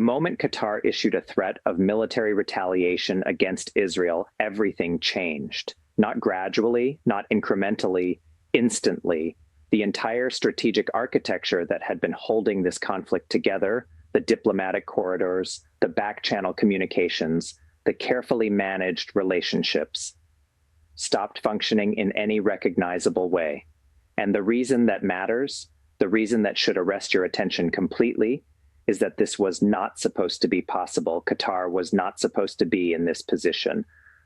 moment Qatar issued a threat of military retaliation against Israel, everything changed. Not gradually, not incrementally, instantly. The entire strategic architecture that had been holding this conflict together, the diplomatic corridors, the back-channel communications, the carefully managed relationships, stopped functioning in any recognizable way. And the reason that matters, the reason that should arrest your attention completely, is that this was not supposed to be possible. Qatar was not supposed to be in this position.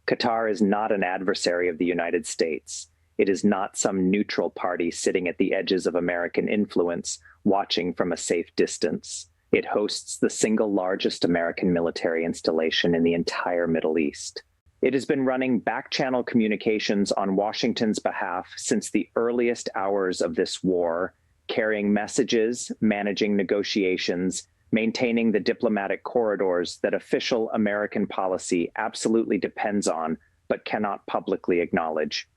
Qatar is not an adversary of the United States. It is not some neutral party sitting at the edges of American influence, watching from a safe distance. It hosts the single largest American military installation in the entire Middle East. It has been running back-channel communications on Washington's behalf since the earliest hours of this war, carrying messages, managing negotiations, maintaining the diplomatic corridors that official American policy absolutely depends on, but cannot publicly acknowledge.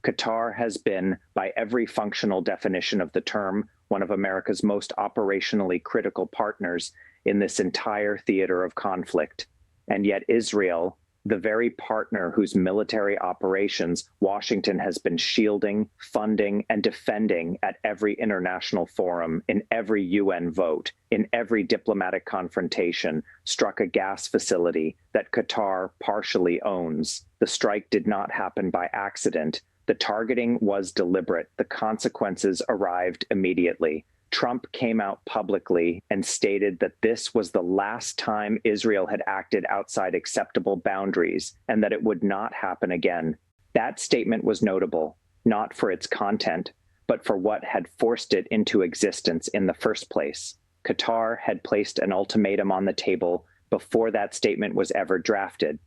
Qatar has been, by every functional definition of the term, one of America's most operationally critical partners in this entire theater of conflict. And yet Israel, the very partner whose military operations Washington has been shielding, funding, and defending at every international forum, in every UN vote, in every diplomatic confrontation, struck a gas facility that Qatar partially owns. The strike did not happen by accident. The targeting was deliberate. The consequences arrived immediately. Trump came out publicly and stated that this was the last time Israel had acted outside acceptable boundaries and that it would not happen again. That statement was notable, not for its content, but for what had forced it into existence in the first place. Qatar had placed an ultimatum on the table before that statement was ever drafted.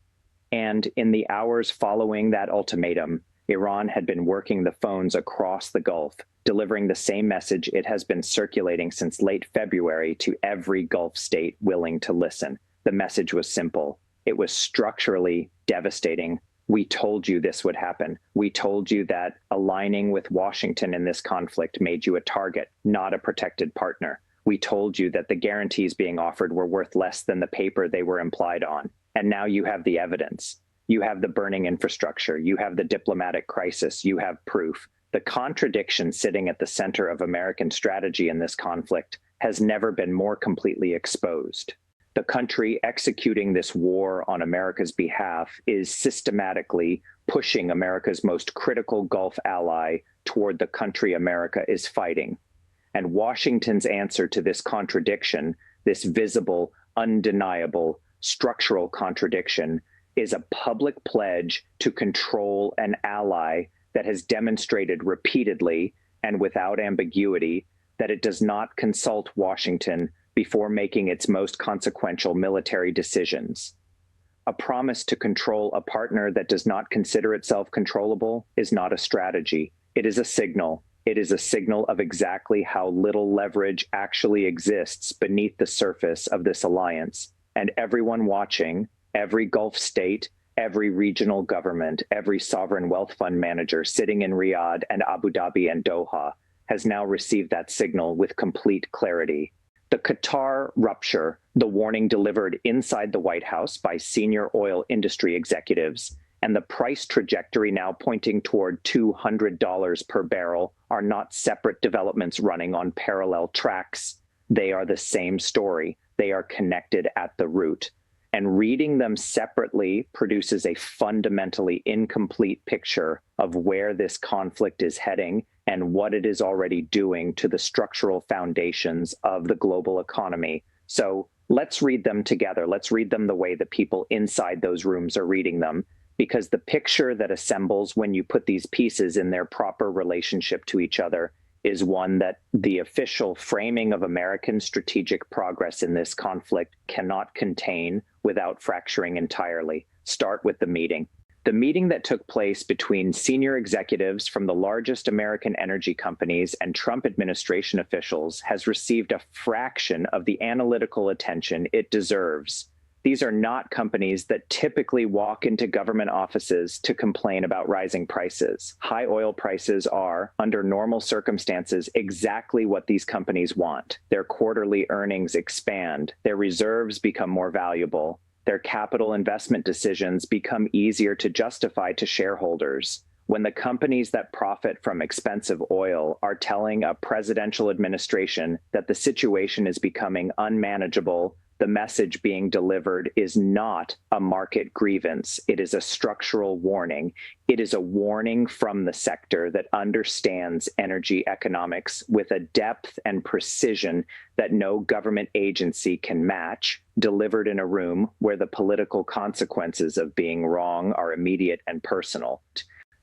And in the hours following that ultimatum, Iran had been working the phones across the Gulf, delivering the same message it has been circulating since late February to every Gulf state willing to listen. The message was simple. It was structurally devastating. We told you this would happen. We told you that aligning with Washington in this conflict made you a target, not a protected partner. We told you that the guarantees being offered were worth less than the paper they were implied on. And now you have the evidence. You have the burning infrastructure. You have the diplomatic crisis. You have proof. The contradiction sitting at the center of American strategy in this conflict has never been more completely exposed. The country executing this war on America's behalf is systematically pushing America's most critical Gulf ally toward the country America is fighting. And Washington's answer to this contradiction, this visible, undeniable, structural contradiction, is a public pledge to control an ally that has demonstrated repeatedly and without ambiguity that it does not consult Washington before making its most consequential military decisions. A promise to control a partner that does not consider itself controllable is not a strategy. It is a signal. It is a signal of exactly how little leverage actually exists beneath the surface of this alliance. And everyone watching, every Gulf state, every regional government, every sovereign wealth fund manager sitting in Riyadh and Abu Dhabi and Doha has now received that signal with complete clarity. The Qatar rupture, the warning delivered inside the White House by senior oil industry executives, and the price trajectory now pointing toward $200 per barrel are not separate developments running on parallel tracks. They are the same story. They are connected at the root. And reading them separately produces a fundamentally incomplete picture of where this conflict is heading and what it is already doing to the structural foundations of the global economy. So let's read them together. Let's read them the way the people inside those rooms are reading them, because the picture that assembles when you put these pieces in their proper relationship to each other is one that the official framing of American strategic progress in this conflict cannot contain without fracturing entirely. Start with the meeting. The meeting that took place between senior executives from the largest American energy companies and Trump administration officials has received a fraction of the analytical attention it deserves. These are not companies that typically walk into government offices to complain about rising prices. High oil prices are, under normal circumstances, exactly what these companies want. Their quarterly earnings expand, their reserves become more valuable, their capital investment decisions become easier to justify to shareholders. When the companies that profit from expensive oil are telling a presidential administration that the situation is becoming unmanageable, the message being delivered is not a market grievance. It is a structural warning. It is a warning from the sector that understands energy economics with a depth and precision that no government agency can match, delivered in a room where the political consequences of being wrong are immediate and personal.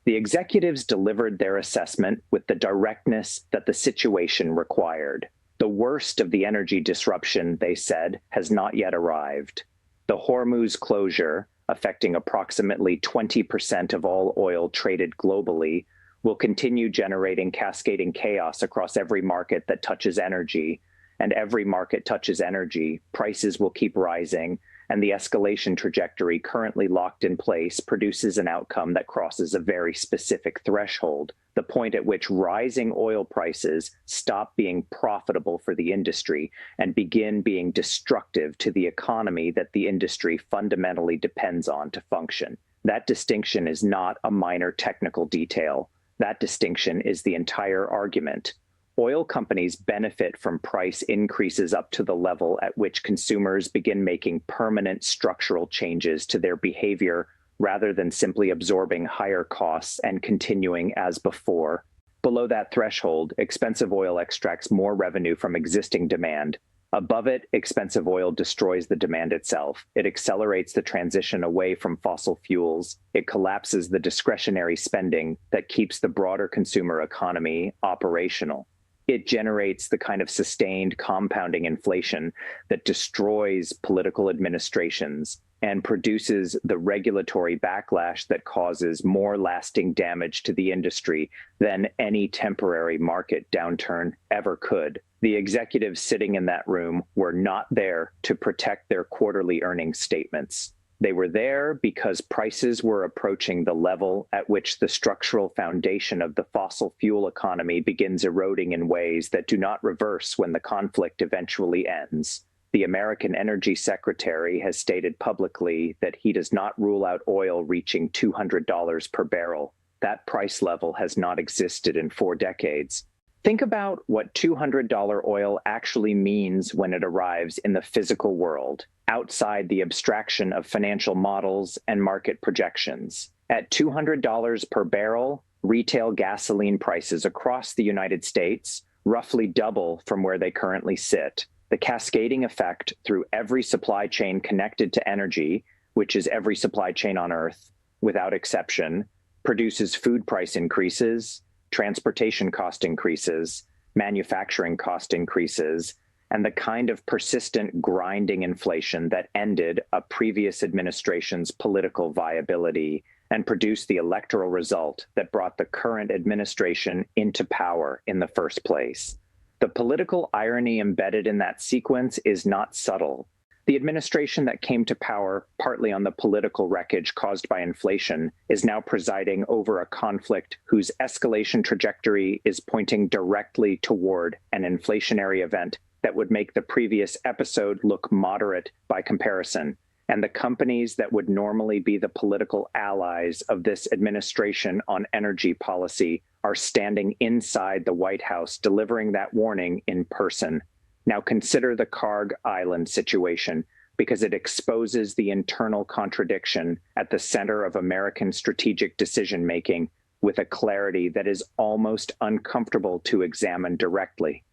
The executives delivered their assessment with the directness that the situation required. The worst of the energy disruption, they said, has not yet arrived. The Hormuz closure, affecting approximately 20% of all oil traded globally, will continue generating cascading chaos across every market that touches energy. And every market touches energy, prices will keep rising, and the escalation trajectory currently locked in place produces an outcome that crosses a very specific threshold, the point at which rising oil prices stop being profitable for the industry and begin being destructive to the economy that the industry fundamentally depends on to function. That distinction is not a minor technical detail. That distinction is the entire argument. Oil companies benefit from price increases up to the level at which consumers begin making permanent structural changes to their behavior rather than simply absorbing higher costs and continuing as before. Below that threshold, expensive oil extracts more revenue from existing demand. Above it, expensive oil destroys the demand itself. It accelerates the transition away from fossil fuels. It collapses the discretionary spending that keeps the broader consumer economy operational. It generates the kind of sustained compounding inflation that destroys political administrations and produces the regulatory backlash that causes more lasting damage to the industry than any temporary market downturn ever could. The executives sitting in that room were not there to protect their quarterly earnings statements. They were there because prices were approaching the level at which the structural foundation of the fossil fuel economy begins eroding in ways that do not reverse when the conflict eventually ends. The American Energy Secretary has stated publicly that he does not rule out oil reaching $200 per barrel. That price level has not existed in 4 decades. Think about what $200 oil actually means when it arrives in the physical world, outside the abstraction of financial models and market projections. At $200 per barrel, retail gasoline prices across the United States roughly double from where they currently sit. The cascading effect through every supply chain connected to energy, which is every supply chain on Earth, without exception, produces food price increases, transportation cost increases, manufacturing cost increases, and the kind of persistent grinding inflation that ended a previous administration's political viability and produced the electoral result that brought the current administration into power in the first place. The political irony embedded in that sequence is not subtle. The administration that came to power partly on the political wreckage caused by inflation is now presiding over a conflict whose escalation trajectory is pointing directly toward an inflationary event that would make the previous episode look moderate by comparison. And the companies that would normally be the political allies of this administration on energy policy are standing inside the White House delivering that warning in person. Now consider the Karg Island situation, because it exposes the internal contradiction at the center of American strategic decision-making with a clarity that is almost uncomfortable to examine directly.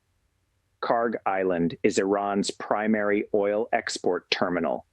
Karg Island is Iran's primary oil export terminal.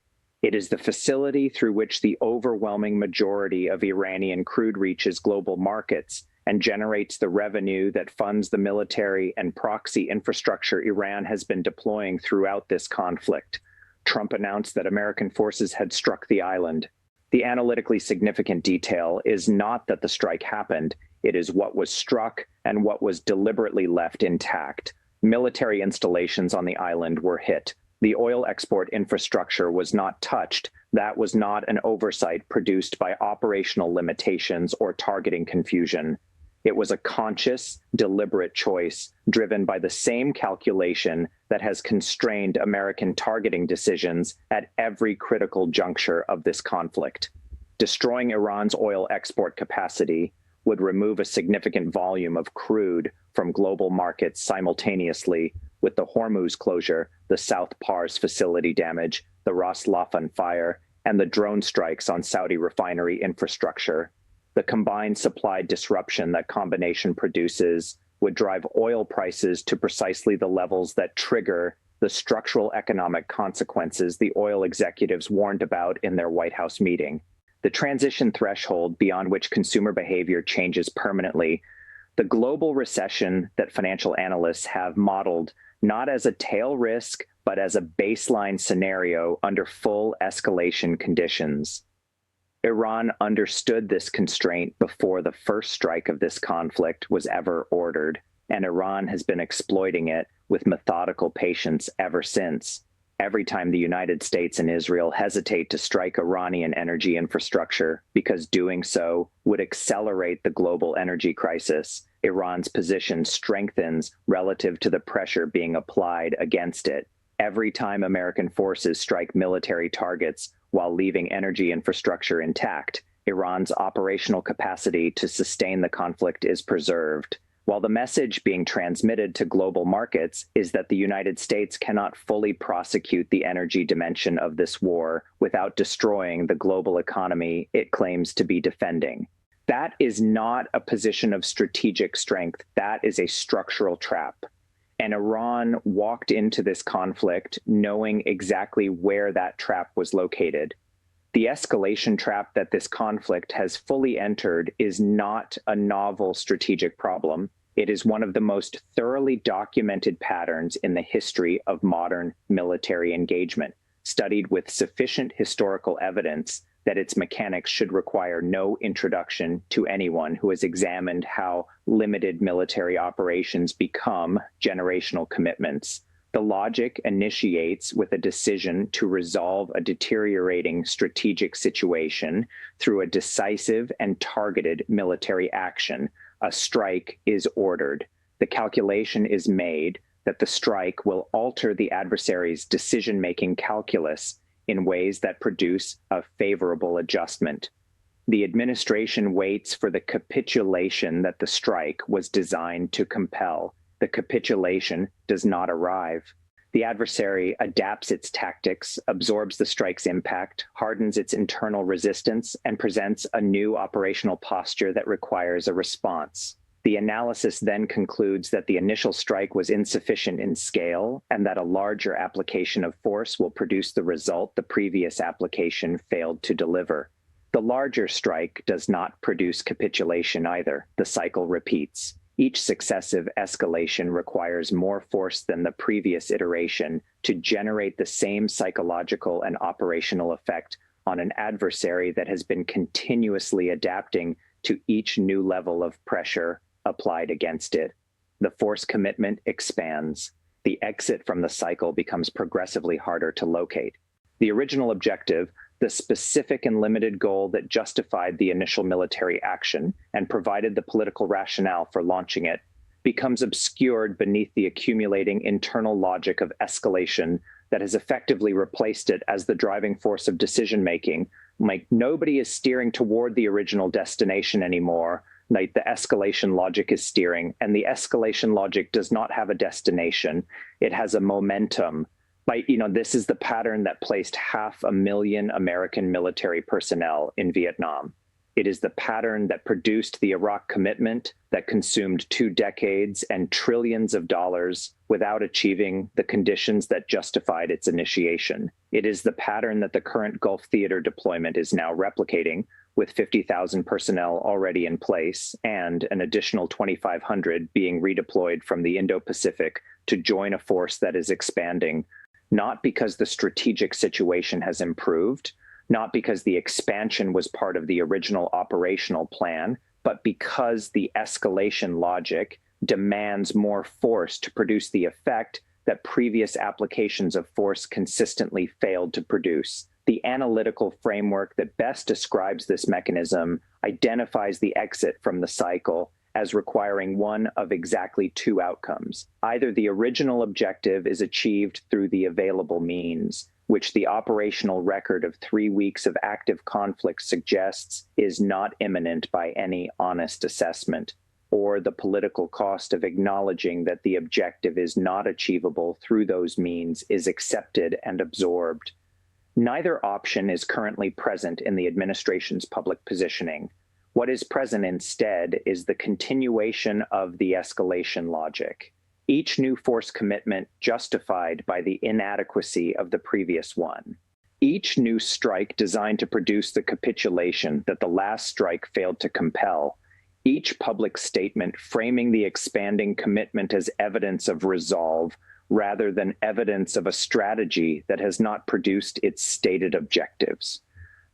It is the facility through which the overwhelming majority of Iranian crude reaches global markets and generates the revenue that funds the military and proxy infrastructure Iran has been deploying throughout this conflict. Trump announced that American forces had struck the island. The analytically significant detail is not that the strike happened, it is what was struck and what was deliberately left intact. Military installations on the island were hit. The oil export infrastructure was not touched. That was not an oversight produced by operational limitations or targeting confusion. It was a conscious, deliberate choice driven by the same calculation that has constrained American targeting decisions at every critical juncture of this conflict. Destroying Iran's oil export capacity would remove a significant volume of crude from global markets simultaneously with the Hormuz closure, the South Pars facility damage, the Ras Laffan fire, and the drone strikes on Saudi refinery infrastructure. The combined supply disruption that combination produces would drive oil prices to precisely the levels that trigger the structural economic consequences the oil executives warned about in their White House meeting. The transition threshold beyond which consumer behavior changes permanently, the global recession that financial analysts have modeled not as a tail risk, but as a baseline scenario under full escalation conditions. Iran understood this constraint before the first strike of this conflict was ever ordered, and Iran has been exploiting it with methodical patience ever since. Every time the United States and Israel hesitate to strike Iranian energy infrastructure because doing so would accelerate the global energy crisis, Iran's position strengthens relative to the pressure being applied against it. Every time American forces strike military targets while leaving energy infrastructure intact, Iran's operational capacity to sustain the conflict is preserved. While the message being transmitted to global markets is that the United States cannot fully prosecute the energy dimension of this war without destroying the global economy it claims to be defending. That is not a position of strategic strength. That is a structural trap. And Iran walked into this conflict knowing exactly where that trap was located. The escalation trap that this conflict has fully entered is not a novel strategic problem. It is one of the most thoroughly documented patterns in the history of modern military engagement, studied with sufficient historical evidence that its mechanics should require no introduction to anyone who has examined how limited military operations become generational commitments. The logic initiates with a decision to resolve a deteriorating strategic situation through a decisive and targeted military action. A strike is ordered. The calculation is made that the strike will alter the adversary's decision-making calculus in ways that produce a favorable adjustment. The administration waits for the capitulation that the strike was designed to compel. The capitulation does not arrive. The adversary adapts its tactics, absorbs the strike's impact, hardens its internal resistance, and presents a new operational posture that requires a response. The analysis then concludes that the initial strike was insufficient in scale and that a larger application of force will produce the result the previous application failed to deliver. The larger strike does not produce capitulation either. The cycle repeats. Each successive escalation requires more force than the previous iteration to generate the same psychological and operational effect on an adversary that has been continuously adapting to each new level of pressure applied against it. The force commitment expands. The exit from the cycle becomes progressively harder to locate. The original objective, the specific and limited goal that justified the initial military action and provided the political rationale for launching it, becomes obscured beneath the accumulating internal logic of escalation that has effectively replaced it as the driving force of decision-making. Like, nobody is steering toward the original destination anymore. Like, the escalation logic is steering, and the escalation logic does not have a destination. It has a momentum. This is the pattern that placed 500,000 American military personnel in Vietnam. It is the pattern that produced the Iraq commitment that consumed 2 decades and trillions of dollars without achieving the conditions that justified its initiation. It is the pattern that the current Gulf theater deployment is now replicating, with 50,000 personnel already in place and an additional 2,500 being redeployed from the Indo-Pacific to join a force that is expanding, not because the strategic situation has improved, not because the expansion was part of the original operational plan, but because the escalation logic demands more force to produce the effect that previous applications of force consistently failed to produce. The analytical framework that best describes this mechanism identifies the exit from the cycle as requiring one of exactly two outcomes. Either the original objective is achieved through the available means, which the operational record of 3 weeks of active conflict suggests is not imminent by any honest assessment, or the political cost of acknowledging that the objective is not achievable through those means is accepted and absorbed. Neither option is currently present in the administration's public positioning. What is present instead is the continuation of the escalation logic, each new force commitment justified by the inadequacy of the previous one. Each new strike designed to produce the capitulation that the last strike failed to compel. Each public statement framing the expanding commitment as evidence of resolve rather than evidence of a strategy that has not produced its stated objectives.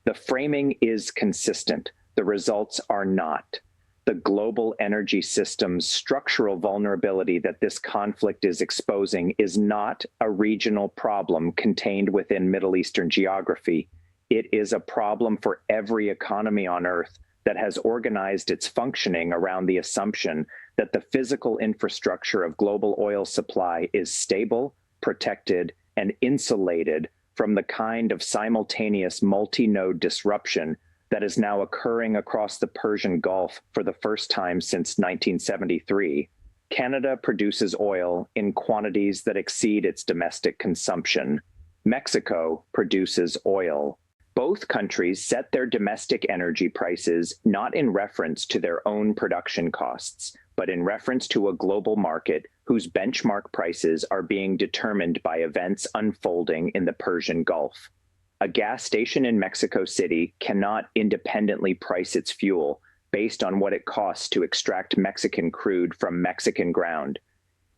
The framing is consistent. The results are not. The global energy system's structural vulnerability that this conflict is exposing is not a regional problem contained within Middle Eastern geography. It is a problem for every economy on Earth that has organized its functioning around the assumption that the physical infrastructure of global oil supply is stable, protected, and insulated from the kind of simultaneous multi-node disruption that is now occurring across the Persian Gulf for the first time since 1973. Canada produces oil in quantities that exceed its domestic consumption. Mexico produces oil. Both countries set their domestic energy prices not in reference to their own production costs, but in reference to a global market whose benchmark prices are being determined by events unfolding in the Persian Gulf. A gas station in Mexico City cannot independently price its fuel based on what it costs to extract Mexican crude from Mexican ground.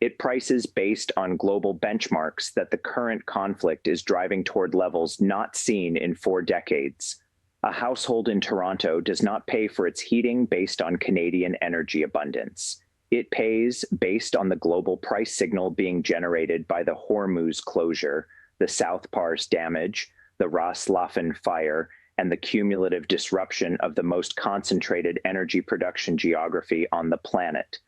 It prices based on global benchmarks that the current conflict is driving toward levels not seen in 4 decades. A household in Toronto does not pay for its heating based on Canadian energy abundance. It pays based on the global price signal being generated by the Hormuz closure, the South Pars damage, the Ras Laffan fire, and the cumulative disruption of the most concentrated energy production geography on the planet.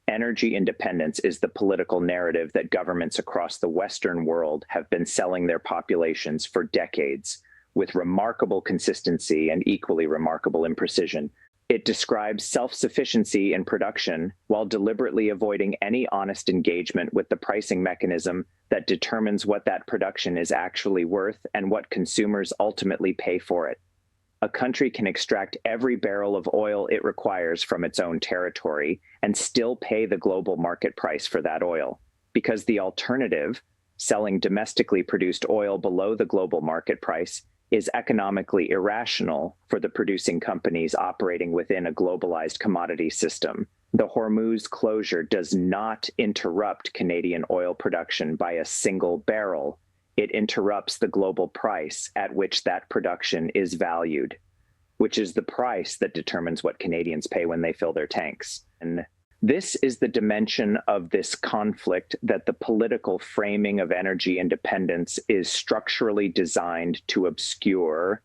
Energy independence is the political narrative that governments across the Western world have been selling their populations for decades, with remarkable consistency and equally remarkable imprecision. It describes self-sufficiency in production while deliberately avoiding any honest engagement with the pricing mechanism that determines what that production is actually worth and what consumers ultimately pay for it. A country can extract every barrel of oil it requires from its own territory and still pay the global market price for that oil, because the alternative, selling domestically produced oil below the global market price, is economically irrational for the producing companies operating within a globalized commodity system. The Hormuz closure does not interrupt Canadian oil production by a single barrel. It interrupts the global price at which that production is valued, which is the price that determines what Canadians pay when they fill their tanks. And this is the dimension of this conflict that the political framing of energy independence is structurally designed to obscure,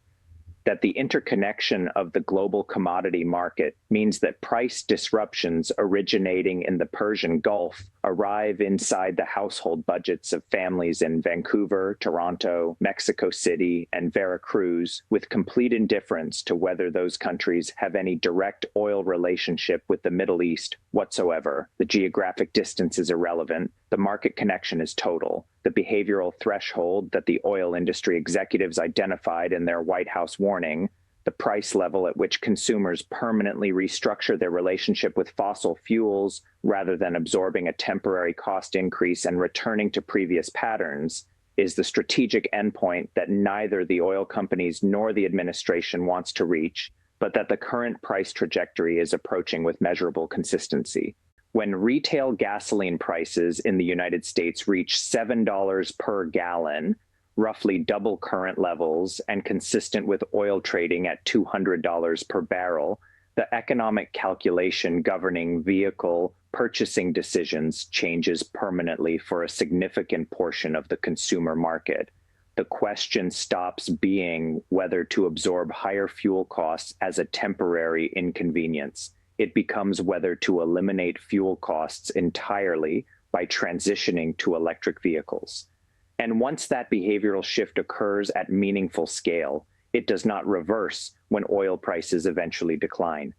that the interconnection of the global commodity market means that price disruptions originating in the Persian Gulf arrive inside the household budgets of families in Vancouver, Toronto, Mexico City, and Veracruz, with complete indifference to whether those countries have any direct oil relationship with the Middle East whatsoever. The geographic distance is irrelevant. The market connection is total. The behavioral threshold that the oil industry executives identified in their White House warning, the price level at which consumers permanently restructure their relationship with fossil fuels rather than absorbing a temporary cost increase and returning to previous patterns, is the strategic endpoint that neither the oil companies nor the administration wants to reach, but that the current price trajectory is approaching with measurable consistency. When retail gasoline prices in the United States reach $7 per gallon, roughly double current levels and consistent with oil trading at $200 per barrel, The economic calculation governing vehicle purchasing decisions changes permanently for a significant portion of the consumer market. The question stops being whether to absorb higher fuel costs as a temporary inconvenience. It becomes whether to eliminate fuel costs entirely by transitioning to electric vehicles. And once that behavioral shift occurs at meaningful scale, it does not reverse when oil prices eventually decline.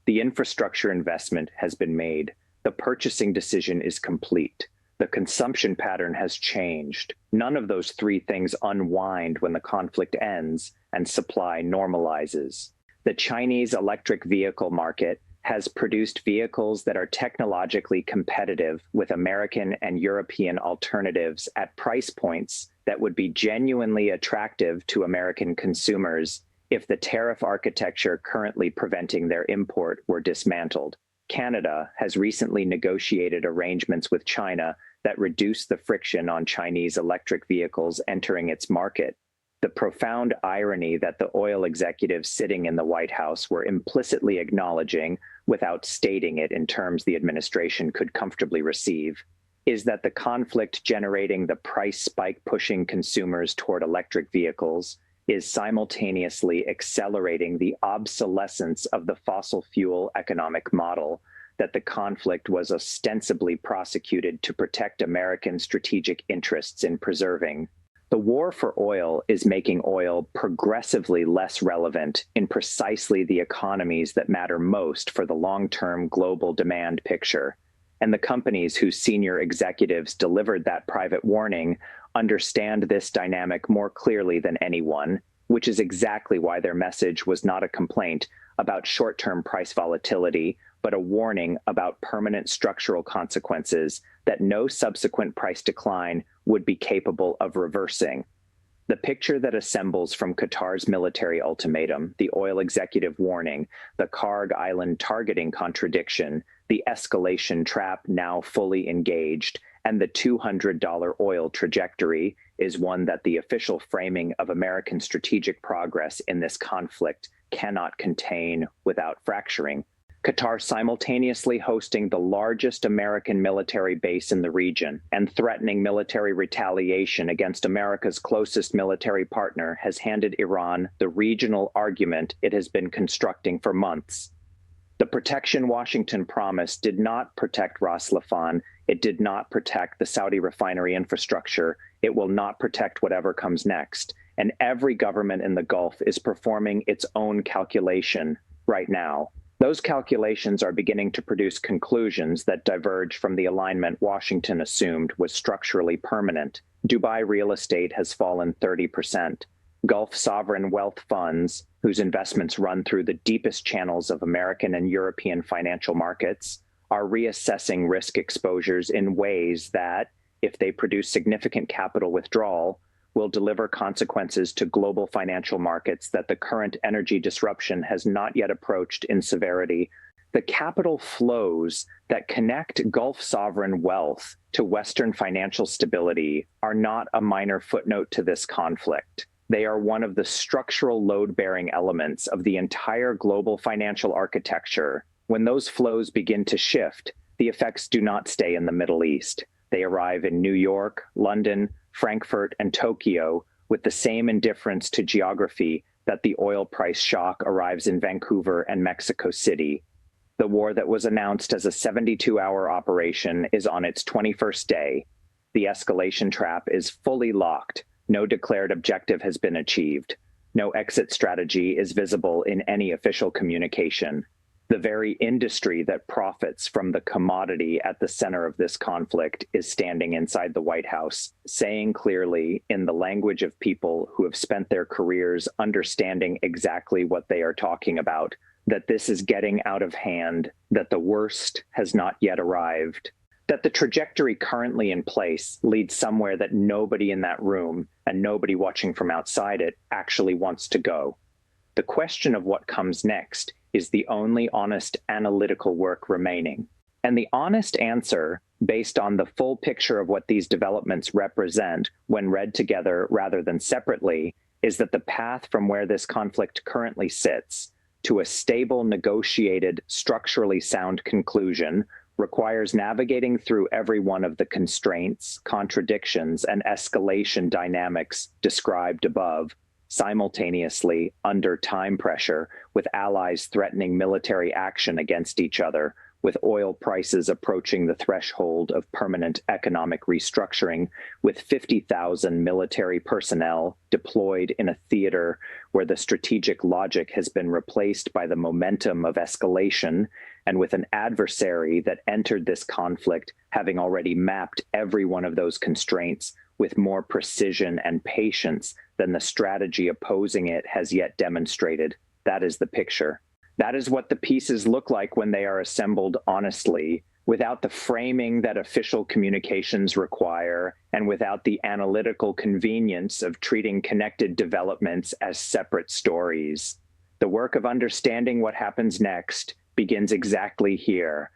The infrastructure investment has been made. The purchasing decision is complete. The consumption pattern has changed. None of those three things unwind when the conflict ends and supply normalizes. The Chinese electric vehicle market has produced vehicles that are technologically competitive with American and European alternatives at price points that would be genuinely attractive to American consumers if the tariff architecture currently preventing their import were dismantled. Canada has recently negotiated arrangements with China that reduce the friction on Chinese electric vehicles entering its market. The profound irony that the oil executives sitting in the White House were implicitly acknowledging, without stating it in terms the administration could comfortably receive, is that the conflict generating the price spike pushing consumers toward electric vehicles is simultaneously accelerating the obsolescence of the fossil fuel economic model that the conflict was ostensibly prosecuted to protect American strategic interests in preserving. The war for oil is making oil progressively less relevant in precisely the economies that matter most for the long-term global demand picture. And the companies whose senior executives delivered that private warning understand this dynamic more clearly than anyone, which is exactly why their message was not a complaint about short-term price volatility, but a warning about permanent structural consequences that no subsequent price decline would be capable of reversing. The picture that assembles from Qatar's military ultimatum, the oil executive warning, the Karg Island targeting contradiction, the escalation trap now fully engaged, and the $200 oil trajectory is one that the official framing of American strategic progress in this conflict cannot contain without fracturing. Qatar simultaneously hosting the largest American military base in the region and threatening military retaliation against America's closest military partner has handed Iran the regional argument it has been constructing for months. The protection Washington promised did not protect Ras Laffan. It did not protect the Saudi refinery infrastructure. It will not protect whatever comes next. And every government in the Gulf is performing its own calculation right now. Those calculations are beginning to produce conclusions that diverge from the alignment Washington assumed was structurally permanent. Dubai real estate has fallen 30%. Gulf sovereign wealth funds, whose investments run through the deepest channels of American and European financial markets, are reassessing risk exposures in ways that, if they produce significant capital withdrawal, will deliver consequences to global financial markets that the current energy disruption has not yet approached in severity. The capital flows that connect Gulf sovereign wealth to Western financial stability are not a minor footnote to this conflict. They are one of the structural load-bearing elements of the entire global financial architecture. When those flows begin to shift, the effects do not stay in the Middle East. They arrive in New York, London, Frankfurt, and Tokyo with the same indifference to geography that the oil price shock arrives in Vancouver and Mexico City. The war that was announced as a 72-hour operation is on its 21st day. The escalation trap is fully locked. No declared objective has been achieved. No exit strategy is visible in any official communication. The very industry that profits from the commodity at the center of this conflict is standing inside the White House, saying clearly, in the language of people who have spent their careers understanding exactly what they are talking about, that this is getting out of hand, that the worst has not yet arrived, that the trajectory currently in place leads somewhere that nobody in that room and nobody watching from outside it actually wants to go. The question of what comes next is the only honest analytical work remaining. And the honest answer, based on the full picture of what these developments represent when read together rather than separately, is that the path from where this conflict currently sits to a stable, negotiated, structurally sound conclusion requires navigating through every one of the constraints, contradictions, and escalation dynamics described above, simultaneously under time pressure, with allies threatening military action against each other, with oil prices approaching the threshold of permanent economic restructuring, with 50,000 military personnel deployed in a theater where the strategic logic has been replaced by the momentum of escalation, and with an adversary that entered this conflict having already mapped every one of those constraints with more precision and patience than the strategy opposing it has yet demonstrated. That is the picture. That is what the pieces look like when they are assembled honestly, without the framing that official communications require, and without the analytical convenience of treating connected developments as separate stories. The work of understanding what happens next begins exactly here,